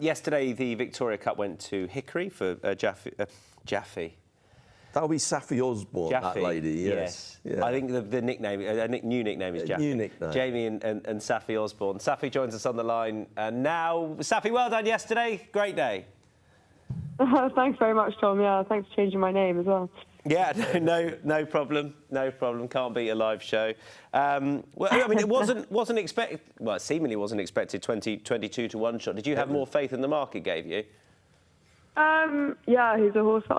Yesterday, the Victoria Cup went to Hickory for Jaffie. That'll be Saffie Osborne, Jaffie, that lady, yes. Yeah. I think the nickname, new nickname is Jaffie. New nickname. Jamie and Saffie Osborne. Saffie joins us on the line now. Saffie, well done yesterday. Great day. Thanks very much, Tom. Yeah, thanks for changing my name as well. Yeah, no problem. No problem. Can't beat a live show. Well, I mean, it wasn't expected. Well, it seemingly wasn't expected. 22 to 1 shot. Did you have more faith than the market gave you? Yeah, he's a horse that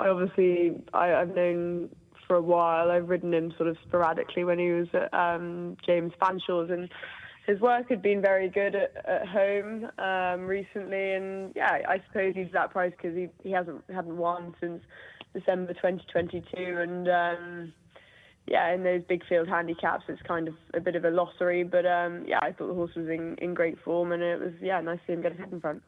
I've known for a while. I've ridden him sort of sporadically when he was at James Fanshaw's, and his work had been very good at home recently. And yeah, I suppose he's that price because he hadn't won since December 2022, and yeah, in those big field handicaps, it's kind of a bit of a lottery. But yeah, I thought the horse was in great form, and it was nice to see him get a head in front.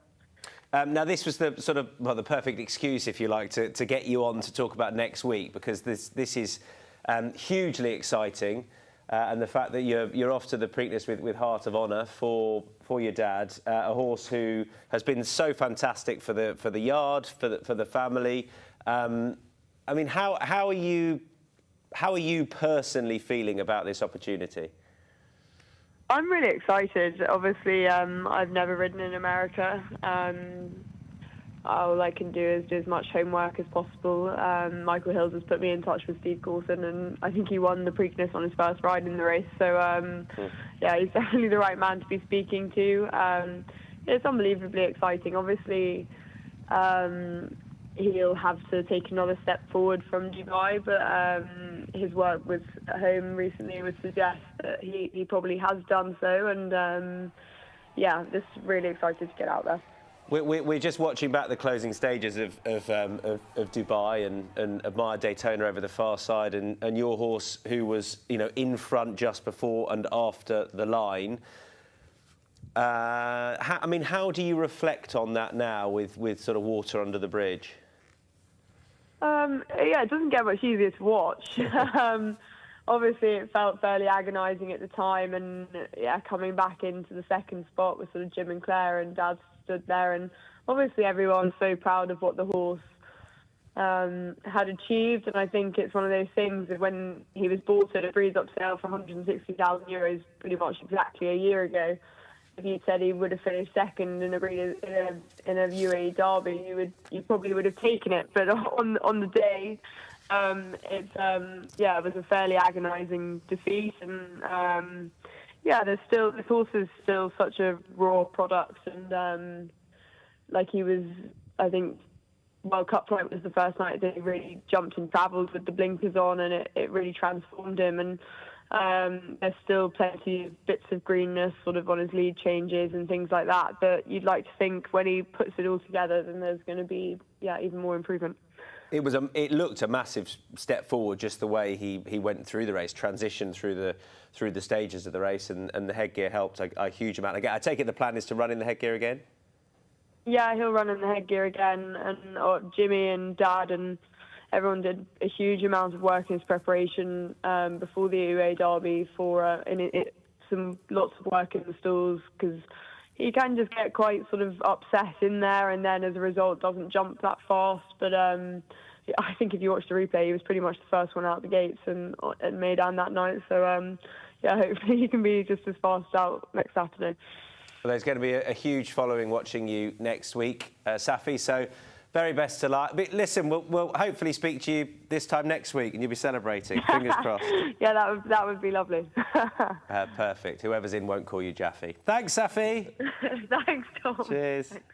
Now, this was the sort of the perfect excuse, if you like, to get you on to talk about next week, because this is hugely exciting, and the fact that you're off to the Preakness with Heart of Honour for your dad, a horse who has been so fantastic for the yard, for the family. I mean, how are you personally feeling about this opportunity? I'm really excited. Obviously, I've never ridden in America. All I can do is do as much homework as possible. Michael Hills has put me in touch with Steve Coulson, and I think he won the Preakness on his first ride in the race. So, yeah, he's definitely the right man to be speaking to. It's unbelievably exciting. Obviously, he'll have to take another step forward from Dubai, but his work with home recently would suggest that he probably has done so, and yeah, just really excited to get out there. We're just watching back the closing stages of Dubai and admired Daytona over the far side, and your horse, who was in front just before and after the line. I mean, how do you reflect on that now with sort of water under the bridge? Yeah, it doesn't get much easier to watch. Obviously, it felt fairly agonising at the time, and yeah, coming back into the second spot with sort of Jim and Claire, and Dad stood there, and obviously everyone's so proud of what the horse had achieved, and I think it's one of those things that when he was bought at a breeze up sale for €160,000 pretty much exactly a year ago, if you'd said he would have finished second in a UAE Derby, you probably would have taken it. But on the day, it was a fairly agonising defeat, and yeah, this horse is still such a raw product, and like he was, I think, World Cup night was the first night that he really jumped and travelled with the blinkers on, and it really transformed him. And there's still plenty of bits of greenness sort of on his lead changes and things like that, but you'd like to think when he puts it all together, then there's going to be even more improvement. It looked a massive step forward, just the way he went through the race, transitioned through the stages of the race, and the headgear helped a huge amount. I take it the plan is to run in the headgear again? Yeah, he'll run in the headgear again, and Jimmy and Dad and everyone did a huge amount of work in his preparation before the UAE Derby for lots of work in the stalls, because he can just get quite sort of upset in there, and then as a result doesn't jump that fast. But I think if you watch the replay, he was pretty much the first one out the gates and Meydan that night. So yeah, hopefully he can be just as fast out next Saturday. Well, there's going to be a huge following watching you next week, Saffie. So very best to luck. But listen, we'll hopefully speak to you this time next week, and you'll be celebrating. Fingers crossed. Yeah, that would be lovely. Perfect. Whoever's in won't call you Jaffie. Thanks, Saffie. Thanks, Tom. Cheers. Thanks.